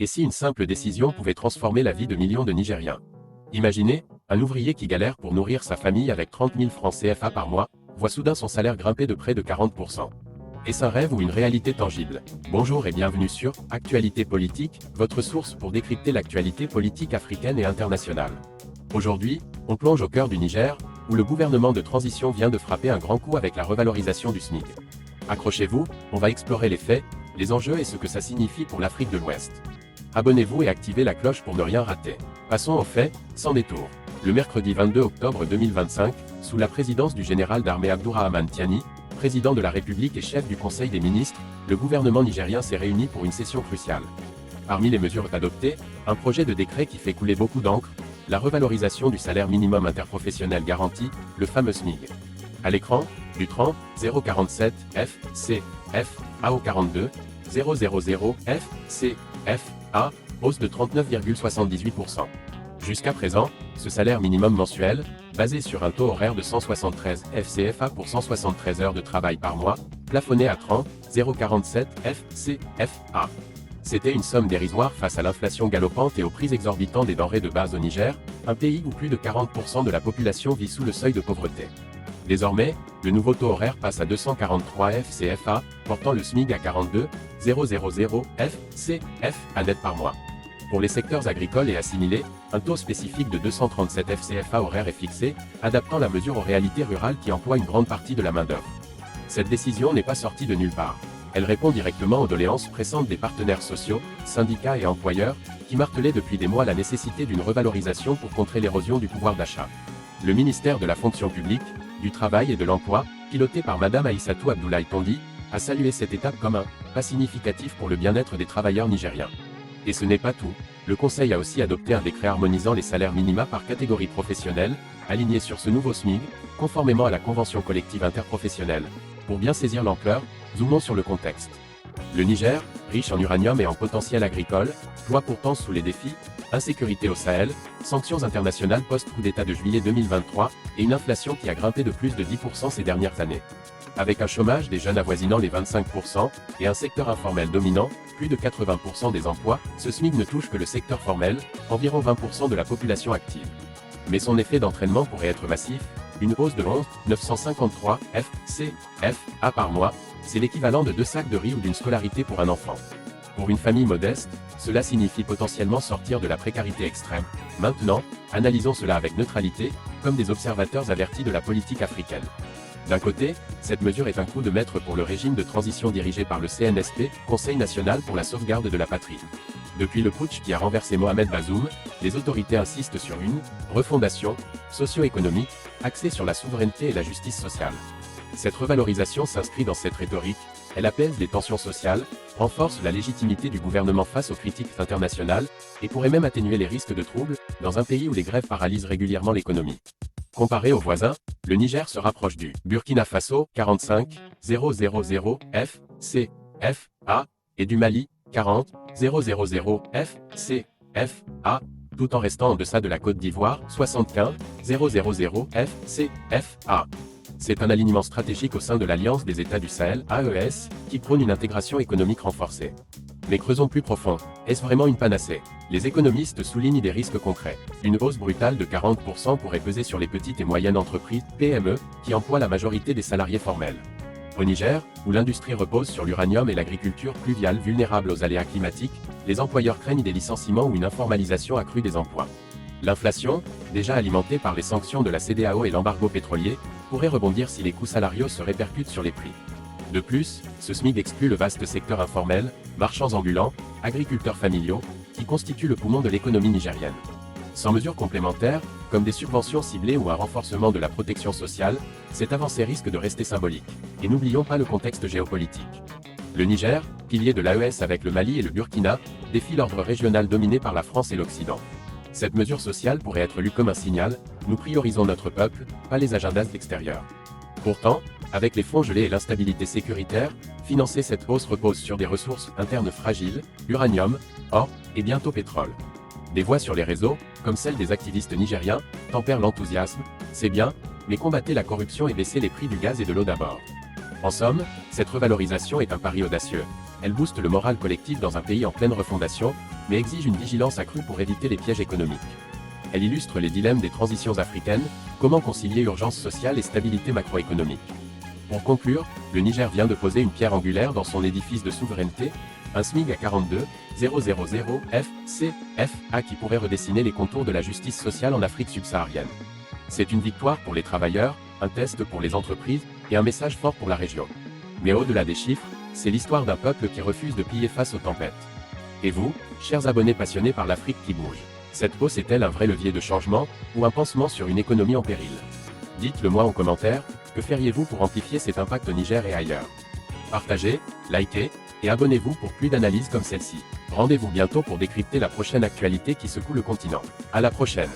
Et si une simple décision pouvait transformer la vie de millions de Nigériens? Imaginez, un ouvrier qui galère pour nourrir sa famille avec 30 000 francs CFA par mois, voit soudain son salaire grimper de près de 40%. Est-ce un rêve ou une réalité tangible? Bonjour et bienvenue sur Actualité politique, votre source pour décrypter l'actualité politique africaine et internationale. Aujourd'hui, on plonge au cœur du Niger, où le gouvernement de transition vient de frapper un grand coup avec la revalorisation du SMIC. Accrochez-vous, on va explorer les faits, les enjeux et ce que ça signifie pour l'Afrique de l'Ouest. Abonnez-vous et activez la cloche pour ne rien rater. Passons aux faits, sans détour. Le mercredi 22 octobre 2025, sous la présidence du général d'armée Abdourahmane Tiani, président de la République et chef du Conseil des ministres, le gouvernement nigérien s'est réuni pour une session cruciale. Parmi les mesures adoptées, un projet de décret qui fait couler beaucoup d'encre, la revalorisation du salaire minimum interprofessionnel garanti, le fameux SMIC. À l'écran, du 30 047 F C F A au 42 000 F C F A, hausse de 39,78%. Jusqu'à présent, ce salaire minimum mensuel, basé sur un taux horaire de 173 FCFA pour 173 heures de travail par mois, plafonné à 30 047 FCFA. C'était une somme dérisoire face à l'inflation galopante et aux prix exorbitants des denrées de base au Niger, un pays où plus de 40% de la population vit sous le seuil de pauvreté. Désormais, le nouveau taux horaire passe à 243 FCFA, portant le SMIC à 42 000 FCFA net par mois. Pour les secteurs agricoles et assimilés, un taux spécifique de 237 FCFA horaire est fixé, adaptant la mesure aux réalités rurales qui emploient une grande partie de la main-d'œuvre. Cette décision n'est pas sortie de nulle part. Elle répond directement aux doléances pressantes des partenaires sociaux, syndicats et employeurs, qui martelaient depuis des mois la nécessité d'une revalorisation pour contrer l'érosion du pouvoir d'achat. Le ministère de la Fonction publique, du Travail et de l'Emploi, piloté par Madame Aïssatou Abdoulaye Tondi, a salué cette étape comme un pas significatif pour le bien-être des travailleurs nigériens. Et ce n'est pas tout. Le Conseil a aussi adopté un décret harmonisant les salaires minima par catégorie professionnelle, alignés sur ce nouveau SMIC, conformément à la convention collective interprofessionnelle. Pour bien saisir l'ampleur, zoomons sur le contexte. Le Niger, riche en uranium et en potentiel agricole, ploie pourtant sous les défis, insécurité au Sahel, sanctions internationales post-coup d'État de juillet 2023, et une inflation qui a grimpé de plus de 10% ces dernières années. Avec un chômage des jeunes avoisinant les 25% et un secteur informel dominant, plus de 80% des emplois, ce SMIC ne touche que le secteur formel, environ 20% de la population active. Mais son effet d'entraînement pourrait être massif, une hausse de 11 953 FCFA par mois, c'est l'équivalent de 2 sacs de riz ou d'une scolarité pour un enfant. Pour une famille modeste, cela signifie potentiellement sortir de la précarité extrême. Maintenant, analysons cela avec neutralité, comme des observateurs avertis de la politique africaine. D'un côté, cette mesure est un coup de maître pour le régime de transition dirigé par le CNSP, Conseil national pour la sauvegarde de la patrie. Depuis le putsch qui a renversé Mohamed Bazoum, les autorités insistent sur une refondation socio-économique, axée sur la souveraineté et la justice sociale. Cette revalorisation s'inscrit dans cette rhétorique, elle apaise les tensions sociales, renforce la légitimité du gouvernement face aux critiques internationales, et pourrait même atténuer les risques de troubles, dans un pays où les grèves paralysent régulièrement l'économie. Comparé aux voisins, le Niger se rapproche du Burkina Faso, 45 000 FCFA, et du Mali, 40 000 FCFA, tout en restant en deçà de la Côte d'Ivoire, 75 000 FCFA. C'est un alignement stratégique au sein de l'Alliance des États du Sahel, AES, qui prône une intégration économique renforcée. Mais creusons plus profond, est-ce vraiment une panacée? Les économistes soulignent des risques concrets. Une hausse brutale de 40% pourrait peser sur les petites et moyennes entreprises, PME, qui emploient la majorité des salariés formels. Au Niger, où l'industrie repose sur l'uranium et l'agriculture pluviale vulnérable aux aléas climatiques, les employeurs craignent des licenciements ou une informalisation accrue des emplois. L'inflation, déjà alimentée par les sanctions de la CEDEAO et l'embargo pétrolier, pourrait rebondir si les coûts salariaux se répercutent sur les prix. De plus, ce SMIC exclut le vaste secteur informel, marchands ambulants, agriculteurs familiaux, qui constituent le poumon de l'économie nigérienne. Sans mesures complémentaires, comme des subventions ciblées ou un renforcement de la protection sociale, cette avancée risque de rester symbolique. Et n'oublions pas le contexte géopolitique. Le Niger, pilier de l'AES avec le Mali et le Burkina, défie l'ordre régional dominé par la France et l'Occident. Cette mesure sociale pourrait être lue comme un signal, nous priorisons notre peuple, pas les agendas extérieurs. Pourtant, avec les fonds gelés et l'instabilité sécuritaire, financer cette hausse repose sur des ressources internes fragiles, uranium, or, et bientôt pétrole. Des voix sur les réseaux, comme celle des activistes nigériens, tempèrent l'enthousiasme, c'est bien, mais combattez la corruption et baissez les prix du gaz et de l'eau d'abord. En somme, cette revalorisation est un pari audacieux. Elle booste le moral collectif dans un pays en pleine refondation, mais exige une vigilance accrue pour éviter les pièges économiques. Elle illustre les dilemmes des transitions africaines, comment concilier urgence sociale et stabilité macroéconomique. Pour conclure, le Niger vient de poser une pierre angulaire dans son édifice de souveraineté, un SMIC à 42 000 FCFA qui pourrait redessiner les contours de la justice sociale en Afrique subsaharienne. C'est une victoire pour les travailleurs, un test pour les entreprises, et un message fort pour la région. Mais au-delà des chiffres, c'est l'histoire d'un peuple qui refuse de plier face aux tempêtes. Et vous, chers abonnés passionnés par l'Afrique qui bouge, cette hausse est-elle un vrai levier de changement, ou un pansement sur une économie en péril? Dites-le moi en commentaire, que feriez-vous pour amplifier cet impact au Niger et ailleurs? Partagez, likez, et abonnez-vous pour plus d'analyses comme celle-ci. Rendez-vous bientôt pour décrypter la prochaine actualité qui secoue le continent. À la prochaine!